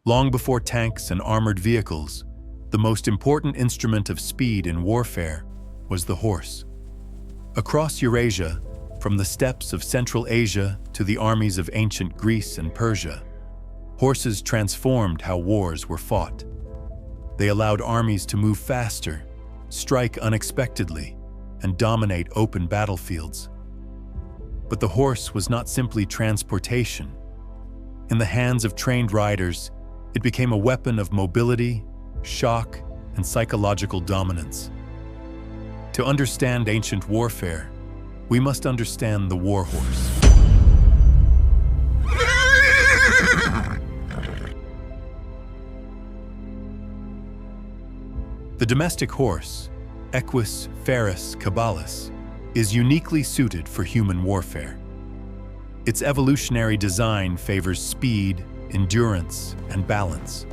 Long before tanks and armored vehicles, the most important instrument of speed in warfare was the horse. Across Eurasia, from the steppes of Central Asia to the armies of ancient Greece and Persia, horses transformed how wars were fought. They allowed armies to move faster, strike unexpectedly, and dominate open battlefields. But the horse was not simply transportation. In the hands of trained riders, it became a weapon of mobility, shock, and psychological dominance. To understand ancient warfare, we must understand the war horse. The domestic horse, Equus, ferus, caballus, is uniquely suited for human warfare. Its evolutionary design favors speed, endurance, and balance.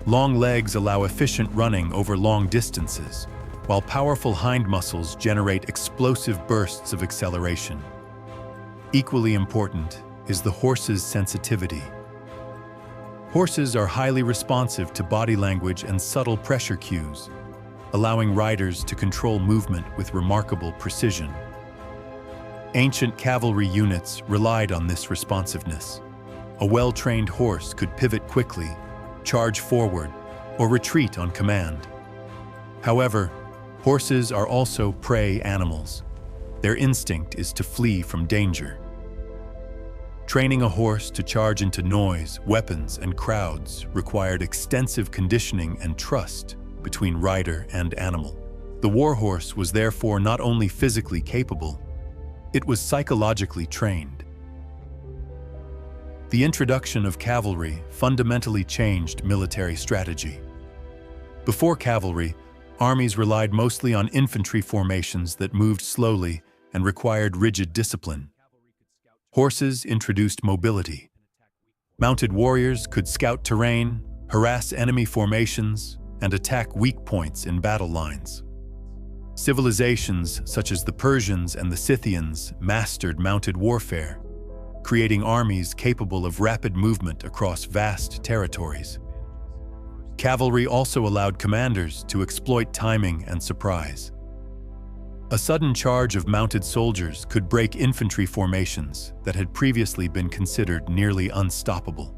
Long legs allow efficient running over long distances, while powerful hind muscles generate explosive bursts of acceleration. Equally important is the horse's sensitivity. Horses are highly responsive to body language and subtle pressure cues, allowing riders to control movement with remarkable precision. Ancient cavalry units relied on this responsiveness. A well-trained horse could pivot quickly, charge forward, or retreat on command. However, horses are also prey animals. Their instinct is to flee from danger. Training a horse to charge into noise, weapons, and crowds required extensive conditioning and trust between rider and animal. The war horse was therefore not only physically capable, it was psychologically trained. The introduction of cavalry fundamentally changed military strategy. Before cavalry, armies relied mostly on infantry formations that moved slowly and required rigid discipline. Horses introduced mobility. Mounted warriors could scout terrain, harass enemy formations, and attack weak points in battle lines. Civilizations such as the Persians and the Scythians mastered mounted warfare, creating armies capable of rapid movement across vast territories. Cavalry also allowed commanders to exploit timing and surprise. A sudden charge of mounted soldiers could break infantry formations that had previously been considered nearly unstoppable.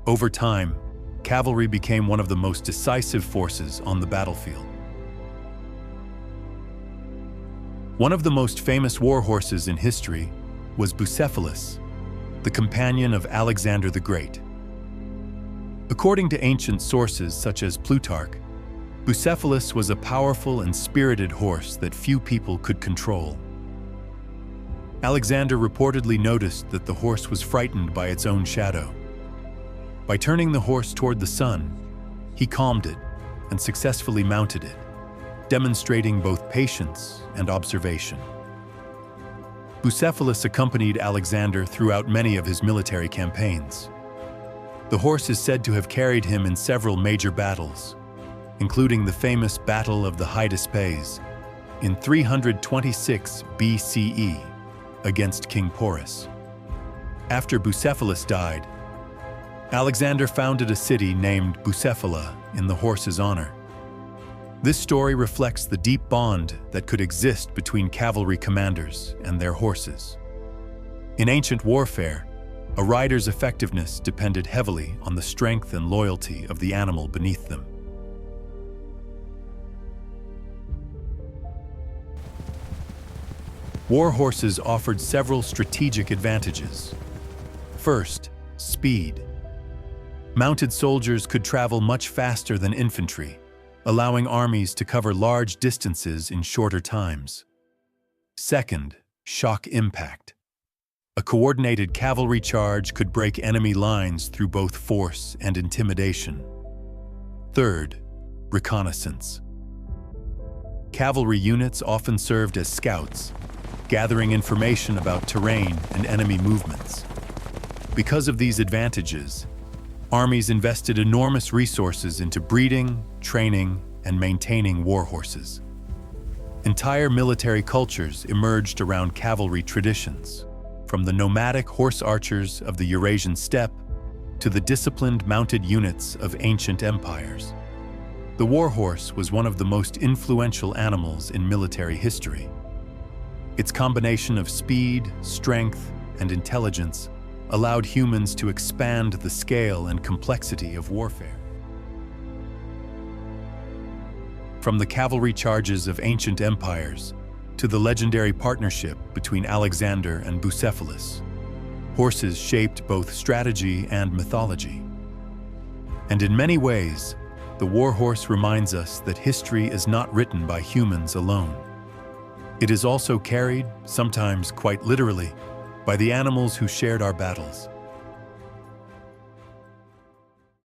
Over time, cavalry became one of the most decisive forces on the battlefield. One of the most famous war horses in history was Bucephalus, the companion of Alexander the Great. According to ancient sources such as Plutarch, Bucephalus was a powerful and spirited horse that few people could control. Alexander reportedly noticed that the horse was frightened by its own shadow. By turning the horse toward the sun, he calmed it and successfully mounted it, demonstrating both patience and observation. Bucephalus accompanied Alexander throughout many of his military campaigns. The horse is said to have carried him in several major battles, including the famous Battle of the Hydaspes in 326 BCE against King Porus. After Bucephalus died, Alexander founded a city named Bucephala in the horse's honor. This story reflects the deep bond that could exist between cavalry commanders and their horses. In ancient warfare, a rider's effectiveness depended heavily on the strength and loyalty of the animal beneath them. War horses offered several strategic advantages. First, speed. Mounted soldiers could travel much faster than infantry, allowing armies to cover large distances in shorter times. Second, shock impact. A coordinated cavalry charge could break enemy lines through both force and intimidation. Third, reconnaissance. Cavalry units often served as scouts, gathering information about terrain and enemy movements. Because of these advantages, armies invested enormous resources into breeding, training, and maintaining war horses. Entire military cultures emerged around cavalry traditions, from the nomadic horse archers of the Eurasian steppe to the disciplined mounted units of ancient empires. The war horse was one of the most influential animals in military history. Its combination of speed, strength, and intelligence allowed humans to expand the scale and complexity of warfare. From the cavalry charges of ancient empires to the legendary partnership between Alexander and Bucephalus, horses shaped both strategy and mythology. And in many ways, the war horse reminds us that history is not written by humans alone. It is also carried, sometimes quite literally, by the animals who shared our battles.